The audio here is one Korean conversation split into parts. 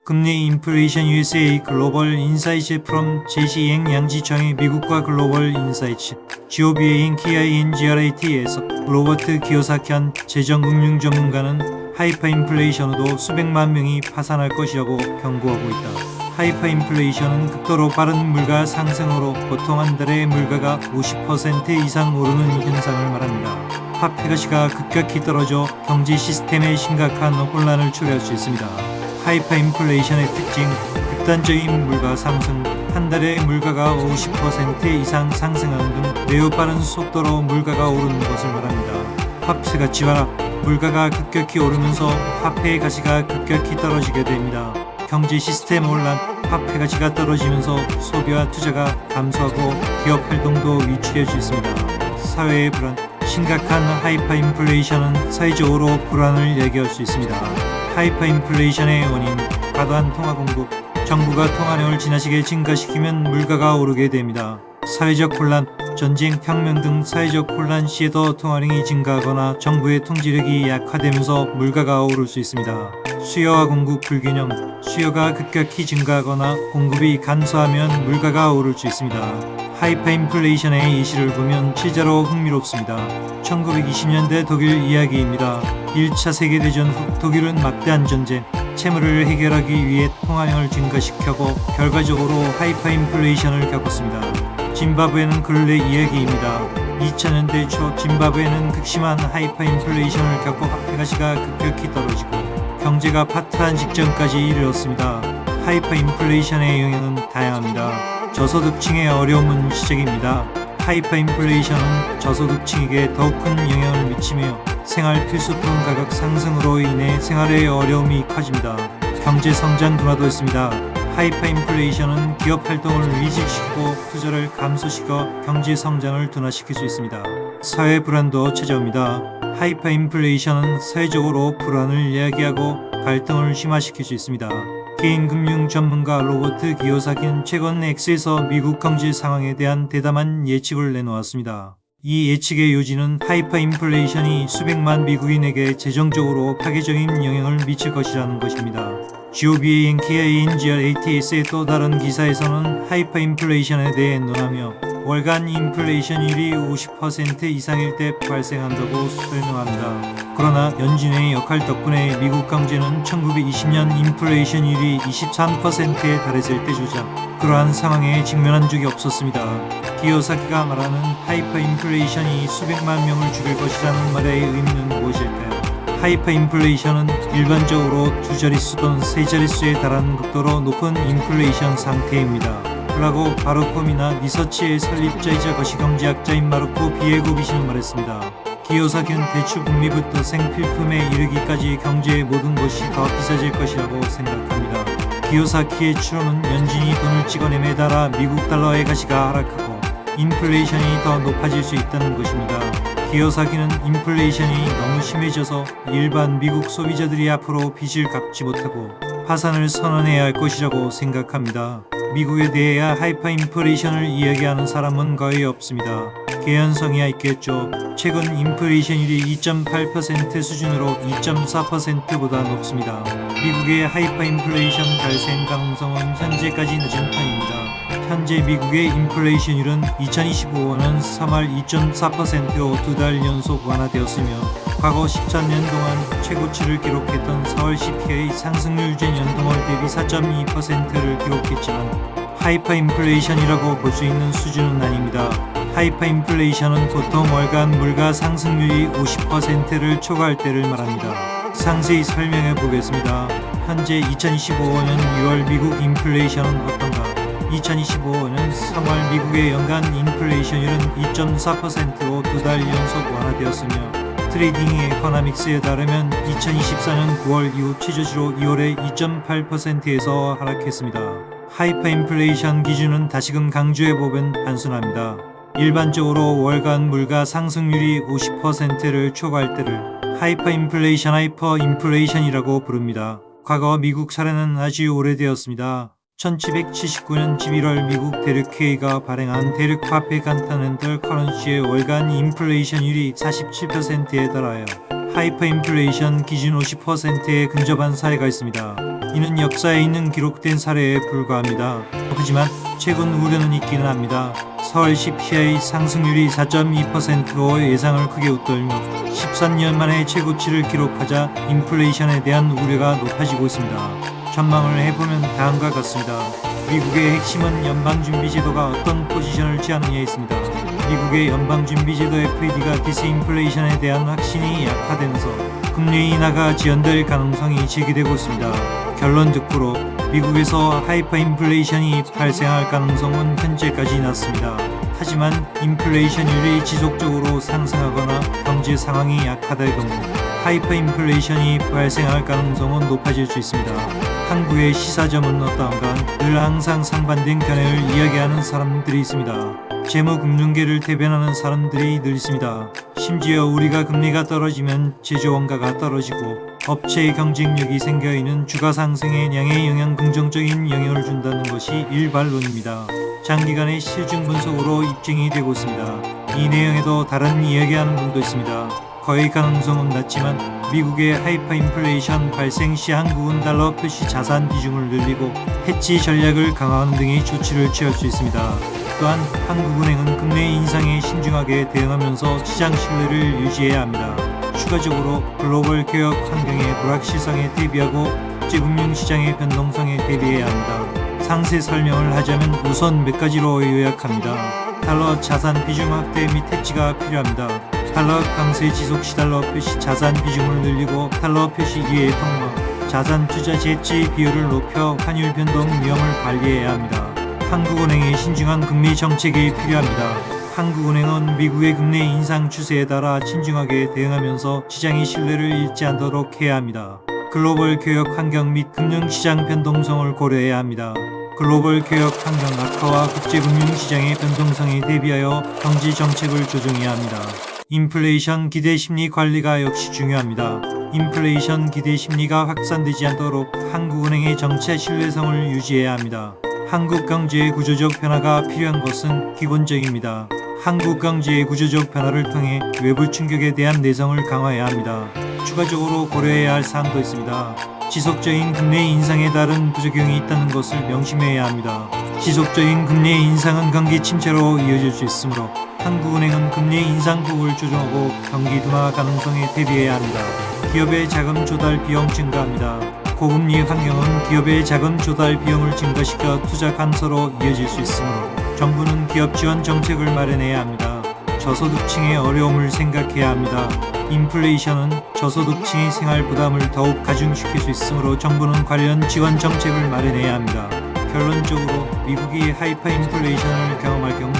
금리 인플레이션 USA 글로벌 인사이츠 프롬 제시행 양지청의 미국과 글로벌 인사이츠 GOBA인 KINGRAT에서 로버트 기요사키한 재정금융 전문가는 하이퍼인플레이션으로 수백만 명이 파산할 것이라고 경고하고 있다. 하이퍼인플레이션은 극도로 빠른 물가 상승으로 보통 한 달에 물가가 50% 이상 오르는 현상을 말합니다. 화폐 가치가 급격히 떨어져 경제 시스템에 심각한 혼란을 초래할 수 있습니다. 하이퍼인플레이션의 특징, 극단적인 물가 상승, 한 달에 물가가 50% 이상 상승하는 등 매우 빠른 속도로 물가가 오르는 것을 말합니다. 화폐 가치와 물가가 급격히 오르면서 화폐의 가치가 급격히 떨어지게 됩니다. 경제 시스템 혼란, 화폐 가치가 떨어지면서 소비와 투자가 감소하고 기업 활동도 위축될 수 있습니다. 사회의 불안, 심각한 하이퍼인플레이션은 사회적으로 불안을 야기할 수 있습니다. 하이퍼인플레이션의 원인, 과도한 통화 공급, 정부가 통화량을 지나치게 증가시키면 물가가 오르게 됩니다. 사회적 혼란, 전쟁, 혁명 등 사회적 혼란 시에도 통화량이 증가하거나 정부의 통제력이 약화되면서 물가가 오를 수 있습니다. 수요와 공급 불균형, 수요가 급격히 증가하거나 공급이 감소하면 물가가 오를 수 있습니다. 하이퍼인플레이션의 예시를 보면 실제로 흥미롭습니다. 1920년대 독일 이야기입니다. 1차 세계대전 후 독일은 막대한 전쟁, 채무를 해결하기 위해 통화량을 증가시켰고 결과적으로 하이퍼인플레이션을 겪었습니다. 짐바브웨는 근래 이야기입니다. 2000년대 초 짐바브웨는 극심한 하이퍼인플레이션을 겪고 화폐 가치가 급격히 떨어지고 경제가 파탄 직전까지 이르렀습니다. 하이퍼인플레이션의 영향은 다양합니다. 저소득층의 어려움은 시작입니다. 하이퍼인플레이션은 저소득층에게 더욱 큰 영향을 미치며 생활 필수품 가격 상승으로 인해 생활의 어려움이 커집니다. 경제 성장 둔화도 있습니다. 하이퍼인플레이션은 기업 활동을 위축시키고 투자를 감소시켜 경제 성장을 둔화시킬 수 있습니다. 사회 불안도 찾아옵니다. 하이퍼인플레이션은 사회적으로 불안을 야기하고 갈등을 심화시킬 수 있습니다. 개인금융 전문가 로버트 기요사키는 최근 X에서 미국 경제 상황에 대한 대담한 예측을 내놓았습니다. 이 예측의 요지는 하이퍼인플레이션이 수백만 미국인에게 재정적으로 파괴적인 영향을 미칠 것이라는 것입니다. GOBA인 KINGRATS의 또 다른 기사에서는 하이퍼인플레이션에 대해 논하며 월간 인플레이션율이 50% 이상일 때 발생한다고 설명합니다. 그러나 연준의 역할 덕분에 미국 경제는 1920년 인플레이션율이 23%에 달했을 때조차 그러한 상황에 직면한 적이 없었습니다. 기요사키가 말하는 하이퍼인플레이션이 수백만 명을 죽일 것이라는 말의 의미는 무엇일까요? 하이퍼인플레이션은 일반적으로 두 자릿수 또는 세 자릿수에 달하는 극도로 높은 인플레이션 상태입니다. 라고 바르콤이나 리서치의 설립자이자 거시경제학자인 마르코 비에고비시는 말했습니다. 기요사키는 대출 금리부터 생필품에 이르기까지 경제의 모든 것이 더 비싸질 것이라고 생각합니다. 기요사키의 추론은 연준이 돈을 찍어냄에 따라 미국 달러의 가치가 하락하고 인플레이션이 더 높아질 수 있다는 것입니다. 기요사키는 인플레이션이 너무 심해져서 일반 미국 소비자들이 앞으로 빚을 갚지 못하고 파산을 선언해야 할 것이라고 생각합니다. 미국에 대해야 하이퍼인플레이션을 이야기하는 사람은 거의 없습니다. 개연성이야 있겠죠. 최근 인플레이션율이 2.8% 수준으로 2.4%보다 높습니다. 미국의 하이퍼인플레이션 발생 가능성은 현재까지 늦은 편입니다. 현재 미국의 인플레이션율은 2025년 3월 2.4%로 두 달 연속 완화되었으며 과거 13년 동안 최고치를 기록했던 4월 CPI 상승률 전년동월 대비 4.2%를 기록했지만 하이퍼인플레이션이라고 볼 수 있는 수준은 아닙니다. 하이퍼인플레이션은 보통 월간 물가 상승률이 50%를 초과할 때를 말합니다. 상세히 설명해 보겠습니다. 현재 2025년 6월 미국 인플레이션은 어떤가? 2025년 3월 미국의 연간 인플레이션율은 2.4%로 두 달 연속 완화되었으며 트레이딩 에코노믹스에 따르면 2024년 9월 이후 최저치로 2월에 2.8%에서 하락했습니다. 하이퍼인플레이션 기준은 다시금 강조해보면 단순합니다. 일반적으로 월간 물가 상승률이 50%를 초과할 때를 하이퍼인플레이션이라고 부릅니다. 과거 미국 사례는 아주 오래되었습니다. 1779년 11월 미국 데르크 K가 발행한 데르크 화폐 간탄엔털 커런시의 월간 인플레이션율이 47%에 달하여 하이퍼인플레이션 기준 50%에 근접한 사례가 있습니다. 이는 역사에 있는 기록된 사례에 불과합니다. 하지만 최근 우려는 있기는 합니다. 서울 CPI 상승률이 4.2%로 예상을 크게 웃돌며 13년 만에 최고치를 기록하자 인플레이션에 대한 우려가 높아지고 있습니다. 전망을 해보면 다음과 같습니다. 미국의 핵심은 연방준비제도가 어떤 포지션을 취하느냐에 있습니다. 미국의 연방준비제도 FED가 디스인플레이션에 대한 확신이 약화되면서 금리 인하가 지연될 가능성이 제기되고 있습니다. 결론 듣고로 미국에서 하이퍼인플레이션이 발생할 가능성은 현재까지 낮습니다. 하지만 인플레이션율이 지속적으로 상승하거나 경제 상황이 약화될 경우 하이퍼인플레이션이 발생할 가능성은 높아질 수 있습니다. 한국의 시사점은 어떠한가 늘 항상 상반된 견해를 이야기하는 사람들이 있습니다. 재무금융계를 대변하는 사람들이 늘 있습니다. 심지어 우리가 금리가 떨어지면 제조원가가 떨어지고 업체의 경쟁력이 생겨있는 주가 상승에 양의 영향 긍정적인 영향을 준다는 것이 일반론입니다. 장기간의 실증 분석으로 입증이 되고 있습니다. 이 내용에도 다른 이야기하는 분도 있습니다. 거의 가능성은 낮지만 미국의 하이퍼인플레이션 발생 시 한국은 달러 표시 자산 비중을 늘리고 해치 전략을 강화하는 등의 조치를 취할 수 있습니다. 또한 한국은행은 금리 인상에 신중하게 대응하면서 시장 신뢰를 유지해야 합니다. 추가적으로 글로벌 교역 환경의 불확실성에 대비하고 국제금융시장의 변동성에 대비해야 합니다. 상세 설명을 하자면 우선 몇 가지로 요약합니다. 달러 자산 비중 확대 및 해치가 필요합니다. 달러 강세 지속 시 달러 표시 자산 비중을 늘리고 달러 표시 이외의 통화, 자산 투자 재치 비율을 높여 환율 변동 위험을 관리해야 합니다. 한국은행의 신중한 금리 정책이 필요합니다. 한국은행은 미국의 금리 인상 추세에 따라 신중하게 대응하면서 시장의 신뢰를 잃지 않도록 해야 합니다. 글로벌 교역 환경 및 금융시장 변동성을 고려해야 합니다. 글로벌 교역 환경 악화와 국제금융시장의 변동성에 대비하여 경제 정책을 조정해야 합니다. 인플레이션 기대 심리 관리가 역시 중요합니다. 인플레이션 기대 심리가 확산되지 않도록 한국은행의 정책 신뢰성을 유지해야 합니다. 한국 경제의 구조적 변화가 필요한 것은 기본적입니다. 한국 경제의 구조적 변화를 통해 외부 충격에 대한 내성을 강화해야 합니다. 추가적으로 고려해야 할 사항도 있습니다. 지속적인 금리 인상에 따른 부작용이 있다는 것을 명심해야 합니다. 지속적인 금리 인상은 경기 침체로 이어질 수 있으므로 한국은행은 금리 인상폭을 조정하고 경기 둔화 가능성에 대비해야 합니다. 기업의 자금 조달 비용 증가합니다. 고금리 환경은 기업의 자금 조달 비용을 증가시켜 투자 감소로 이어질 수 있으므로 정부는 기업 지원 정책을 마련해야 합니다. 저소득층의 어려움을 생각해야 합니다. 인플레이션은 저소득층의 생활 부담을 더욱 가중시킬 수 있으므로 정부는 관련 지원 정책을 마련해야 합니다. 결론적으로 미국이 하이퍼인플레이션을 경험할 경우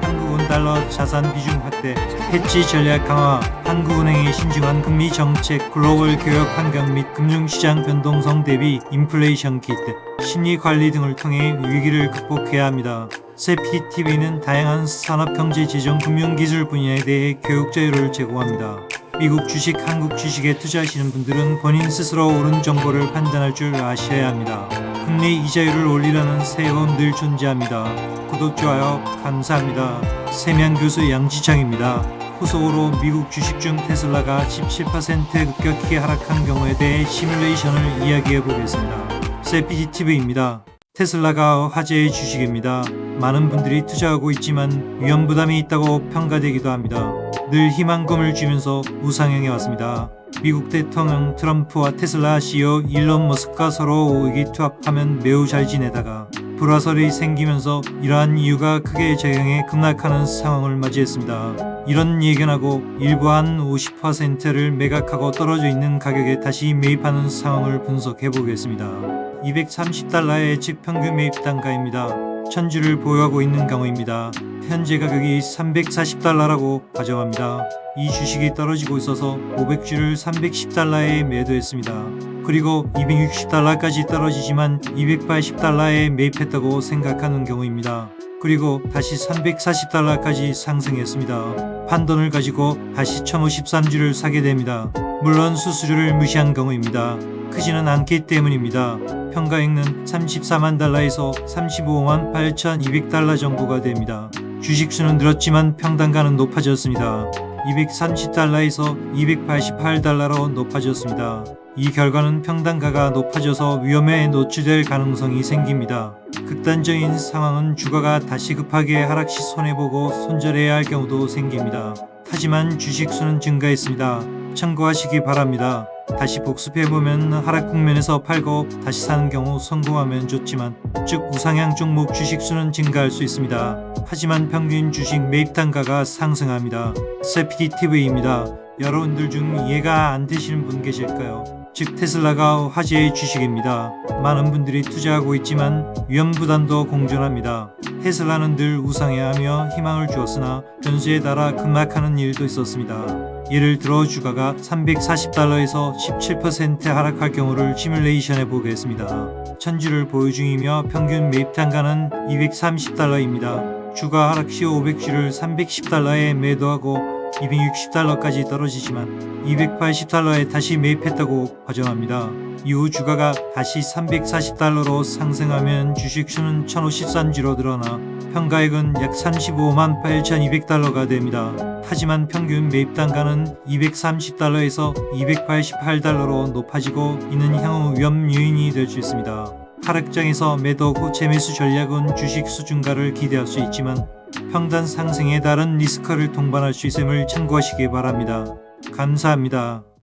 한국은 달러 자산 비중 확대, 해치 전략 강화, 한국은행의 신중한 금리 정책, 글로벌 교역 환경 및 금융시장 변동성 대비 인플레이션 기대, 심리 관리 등을 통해 위기를 극복해야 합니다. 세피TV는 다양한 산업, 경제, 재정, 금융, 기술 분야에 대해 교육 자료를 제공합니다. 미국 주식, 한국 주식에 투자하시는 분들은 본인 스스로 옳은 정보를 판단할 줄 아셔야 합니다. 금리 이자율을 올리려는 세력은 늘 존재합니다. 구독, 좋아요 감사합니다. 세명교수 양지창입니다. 후속으로 미국 주식 중 테슬라가 17% 급격히 하락한 경우에 대해 시뮬레이션을 이야기해 보겠습니다. 세피TV입니다. 테슬라가 화제의 주식입니다. 많은 분들이 투자하고 있지만 위험 부담이 있다고 평가되기도 합니다. 늘 희망금을 주면서 우상향해 왔습니다. 미국 대통령 트럼프와 테슬라 CEO 일론 머스크가 서로 의기투합하면 매우 잘 지내다가 불화설이 생기면서 이러한 이유가 크게 작용해 급락하는 상황을 맞이했습니다. 이런 예견하고 일부 한 50%를 매각하고 떨어져 있는 가격에 다시 매입하는 상황을 분석해 보겠습니다. 230달러의 직평균 매입 단가입니다. 1000주를 보유하고 있는 경우입니다. 현재 가격이 340달러라고 가정합니다. 이 주식이 떨어지고 있어서 500주를 310달러에 매도했습니다. 그리고 260달러까지 떨어지지만 280달러에 매입했다고 생각하는 경우입니다. 그리고 다시 340달러까지 상승했습니다. 판돈을 가지고 다시 1053주를 사게 됩니다. 물론 수수료를 무시한 경우입니다. 크지는 않기 때문입니다. 평가액은 34만 달러에서 35만 8,200달러 정도가 됩니다. 주식수는 늘었지만 평단가는 높아졌습니다. 230달러에서 288달러로 높아졌습니다. 이 결과는 평단가가 높아져서 위험에 노출될 가능성이 생깁니다. 극단적인 상황은 주가가 다시 급하게 하락시 손해보고 손절해야 할 경우도 생깁니다. 하지만 주식수는 증가했습니다. 참고하시기 바랍니다. 다시 복습해보면 하락 국면에서 팔고 다시 사는 경우 성공하면 좋지만, 즉 우상향 종목 주식수는 증가할 수 있습니다. 하지만 평균 주식 매입 단가가 상승합니다. 세피디TV입니다. 여러분들 중 이해가 안 되시는 분 계실까요? 즉 테슬라가 화제의 주식입니다. 많은 분들이 투자하고 있지만 위험 부담도 공존합니다. 테슬라는 늘 우상해하며 희망을 주었으나 변수에 따라 급락하는 일도 있었습니다. 예를 들어 주가가 340달러에서 17% 하락할 경우를 시뮬레이션해 보겠습니다. 천지를 보유 중이며 평균 매입 단가는 230달러입니다. 주가 하락 시 500주를 310달러에 매도하고 260달러까지 떨어지지만 280달러에 다시 매입했다고 가정합니다. 이후 주가가 다시 340달러로 상승하면 주식수는 1053주로 늘어나 평가액은 약 35만 8,200달러가 됩니다. 하지만 평균 매입 단가는 230달러에서 288달러로 높아지고 이는 향후 위험 요인이 될 수 있습니다. 하락장에서 매도 후 재매수 전략은 주식수 증가를 기대할 수 있지만 평단 상승에 다른 리스크를 동반할 수 있음을 참고하시기 바랍니다. 감사합니다.